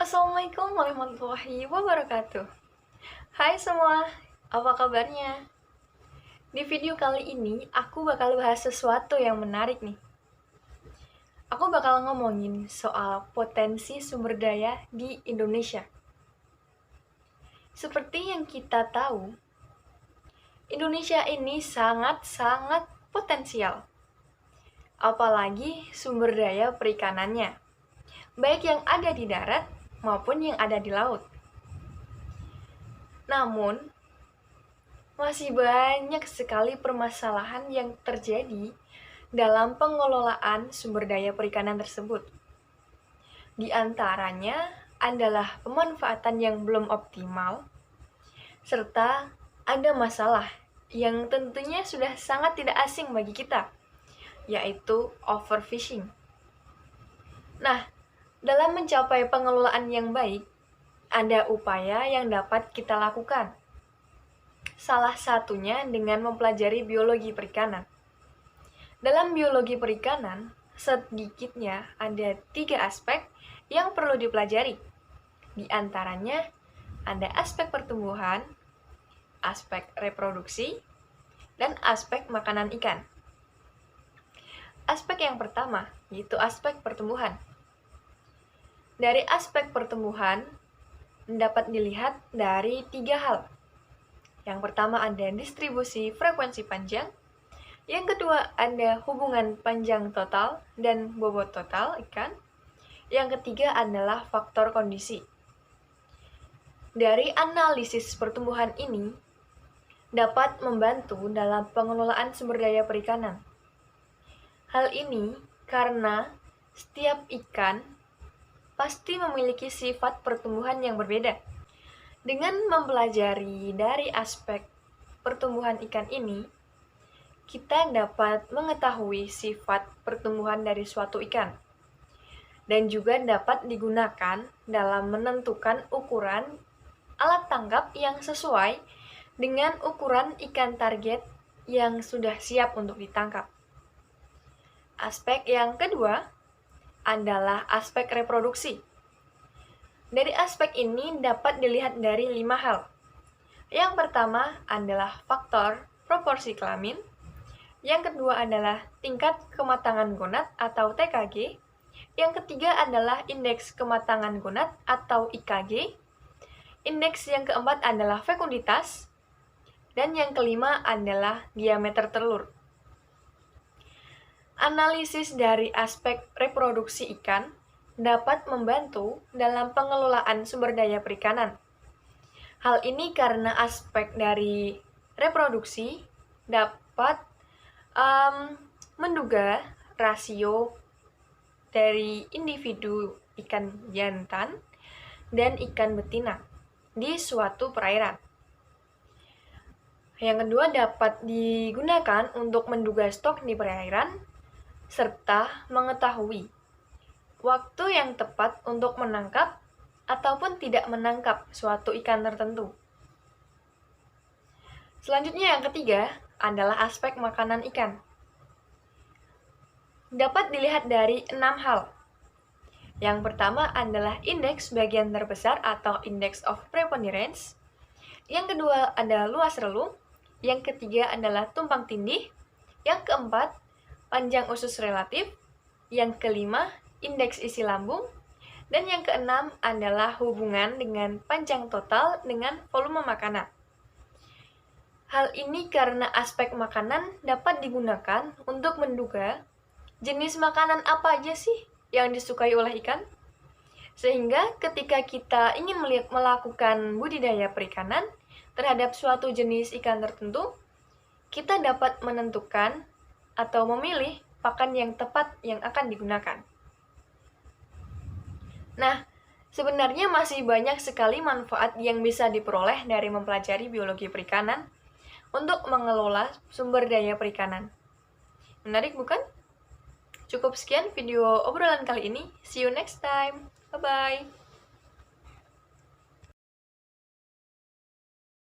Assalamualaikum warahmatullahi wabarakatuh. Hai semua, apa kabarnya? Di video kali ini, aku bakal bahas sesuatu yang menarik nih. Aku bakal ngomongin soal potensi sumber daya di Indonesia. Seperti yang kita tahu, Indonesia ini sangat-sangat potensial. Apalagi sumber daya perikanannya, baik yang ada di darat maupun yang ada di laut. Namun, masih banyak sekali permasalahan yang terjadi dalam pengelolaan sumber daya perikanan tersebut. Di antaranya adalah pemanfaatan yang belum optimal, serta ada masalah yang tentunya sudah sangat tidak asing bagi kita, yaitu overfishing. Nah, dalam mencapai pengelolaan yang baik, ada upaya yang dapat kita lakukan. Salah satunya dengan mempelajari biologi perikanan. Dalam biologi perikanan, sedikitnya ada 3 aspek yang perlu dipelajari. Di antaranya ada aspek pertumbuhan, aspek reproduksi, dan aspek makanan ikan. Aspek yang pertama yaitu aspek pertumbuhan. Dari aspek pertumbuhan dapat dilihat dari 3 hal. Yang pertama ada distribusi frekuensi panjang, yang kedua ada hubungan panjang total dan bobot total ikan, yang ketiga adalah faktor kondisi. Dari analisis pertumbuhan ini dapat membantu dalam pengelolaan sumber daya perikanan. Hal ini karena setiap ikan pasti memiliki sifat pertumbuhan yang berbeda. Dengan mempelajari dari aspek pertumbuhan ikan ini, kita dapat mengetahui sifat pertumbuhan dari suatu ikan, dan juga dapat digunakan dalam menentukan ukuran alat tangkap yang sesuai dengan ukuran ikan target yang sudah siap untuk ditangkap. Aspek yang kedua adalah aspek reproduksi. Dari aspek ini dapat dilihat dari 5 hal. Yang pertama adalah faktor proporsi kelamin. Yang kedua adalah tingkat kematangan gonad atau TKG. Yang ketiga adalah indeks kematangan gonad atau IKG. Indeks yang keempat adalah fekunditas. Dan yang kelima adalah diameter telur. Analisis dari aspek reproduksi ikan dapat membantu dalam pengelolaan sumber daya perikanan. Hal ini karena aspek dari reproduksi dapat menduga rasio dari individu ikan jantan dan ikan betina di suatu perairan. Yang kedua dapat digunakan untuk menduga stok di perairan serta mengetahui waktu yang tepat untuk menangkap ataupun tidak menangkap suatu ikan tertentu. Selanjutnya yang ketiga adalah aspek makanan ikan. Dapat dilihat dari 6 hal. Yang pertama adalah indeks bagian terbesar atau index of preponderance. Yang kedua adalah luas relung. Yang ketiga adalah tumpang tindih. Yang keempat, panjang usus relatif. Yang kelima, indeks isi lambung. Dan yang keenam adalah hubungan dengan panjang total dengan volume makanan. Hal ini karena aspek makanan dapat digunakan untuk menduga jenis makanan apa aja sih yang disukai oleh ikan. Sehingga ketika kita ingin melakukan budidaya perikanan terhadap suatu jenis ikan tertentu, kita dapat menentukan atau memilih pakan yang tepat yang akan digunakan. Nah, sebenarnya masih banyak sekali manfaat yang bisa diperoleh dari mempelajari biologi perikanan untuk mengelola sumber daya perikanan. Menarik bukan? Cukup sekian video obrolan kali ini. See you next time. Bye-bye.